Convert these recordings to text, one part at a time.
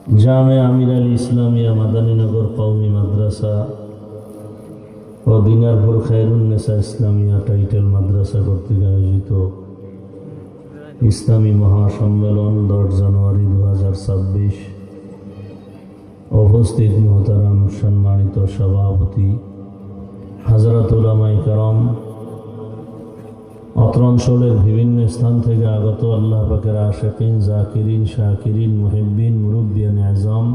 জামে আমির আলী ইসলামিয়া মাদানীনগর কওমি মাদ্রাসা ও দিনারপুর খায়রুন্নেসা ইসলামিয়া টাইটেল মাদ্রাসা কর্তৃক আয়োজিত ইসলামী মহাসম্মেলন 10 জানুয়ারি 2026 উপস্থিত মোহতারাম সম্মানিত সভাপতি হযরত উলামায়ে কেরাম, অত্র অঞ্চলের বিভিন্ন স্থান থেকে আগত আল্লাহ পাকের আশিকিন, জাকিরিন, শাকিরিন, মুহিব্বিন, মুরব্বিয়ান আযম,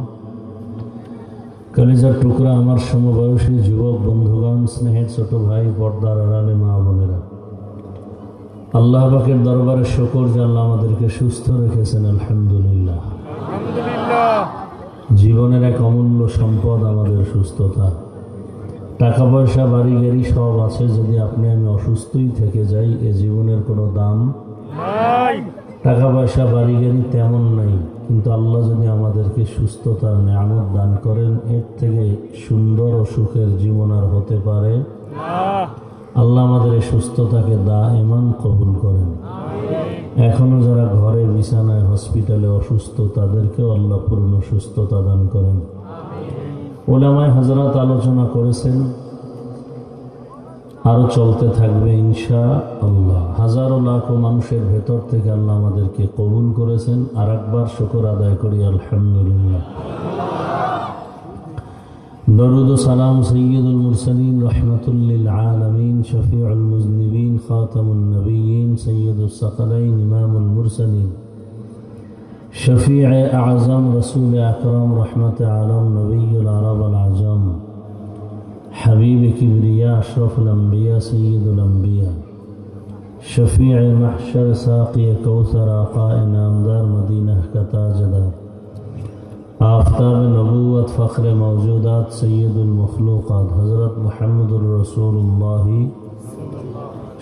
কলিজার টুকরা আমার সমবয়সী যুবক বন্ধুগণ, স্নেহের ছোট ভাই, পর্দার আড়ালে মা বোনেরা, আল্লাহ পাকের দরবারে শুকর যে আল্লাহ আমাদেরকে সুস্থ রেখেছেন। আলহামদুলিল্লাহ। জীবনের এক অমূল্য সম্পদ আমাদের সুস্থতা। টাকা পয়সা, বাড়ি গাড়ি সব আছে, যদি আপনি আমি অসুস্থই থেকে যাই এ জীবনের কোনো দাম নাই। টাকা পয়সা, বাড়ি গাড়ি তেমন নাই, কিন্তু আল্লাহ যদি আমাদেরকে সুস্থতার নিয়ামত দান করেন, এর থেকে সুন্দর ও সুখের জীবন আর হতে পারে না। আল্লাহ আমাদের এই সুস্থতাকে দাইমান কবুল করেন। এখনো যারা ঘরে, বিছানায়, হসপিটালে অসুস্থ, তাদেরকেও আল্লাহ পূর্ণ সুস্থতা দান করেন। উলামায়ে হযরত আলোচনা করেছেন, আরো চলতে থাকবে ইনশাআল্লাহ। হাজারো লাখো মানুষের ভেতর থেকে আল্লাহ আমাদেরকে কবুল করেছেন। আর একবার শুকর আদায় করি আলহামদুলিল্লাহ। দরুদ ও সালাম সাইয়্যিদুল মুরসালিন রাহমাতুল লিল আলামিন শফিউল মুজনিবিন খাতামুন নবিয়্যিন সাইয়্যিদুস সাকালাইন ইমামুল মুরসালিন শফিয়ে আযম রসুল আকরাম রহমত আলম নবীল আরব আল আজম হাবিব কিবরিয়া আশরফুল আম্বিয়া সৈয়দুল আম্বিয়া শফিয়ে মাহশর সাকি কৌসর আকায়ে নামদার মদিনা का ताजदार आफताब नबूवत फ़ख्र मौजूदात सैयदुल मखलूक़ात हज़रत मुहम्मदुर रसूलुल्लाह।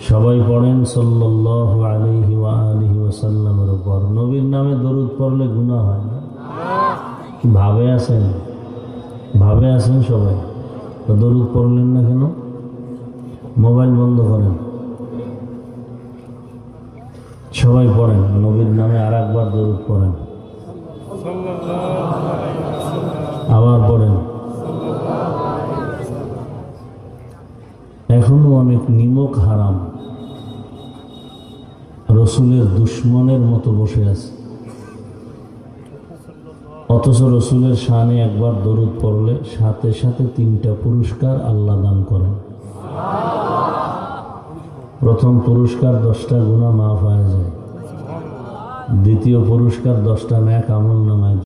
সবাই পড়েন সাল্লাল্লাহু আলাইহি ওয়া আলিহি ওয়াসাল্লামের উপর। নবীর নামে দরুদ পড়লে গুনাহ হয় না? ভাবে আছেন সবাই, তো দরুদ পড়লেন না কেন? মোবাইল বন্ধ করেন, সবাই পড়েন নবীর নামে। আর একবার দরুদ পড়েন, আবার পড়েন। এখনো অনেক নিমক হারাম রসুলের দুশ্মনের মতো বসে আছে, অথচ রসুলের শানে একবার দরুদ পড়লে সাথে সাথে 3টা পুরস্কার আল্লাহ দান করেন। প্রথম পুরস্কার 10টা গুনাহ মাফ হয়ে যায়, দ্বিতীয় পুরস্কার 10টা নেক আমল নামায়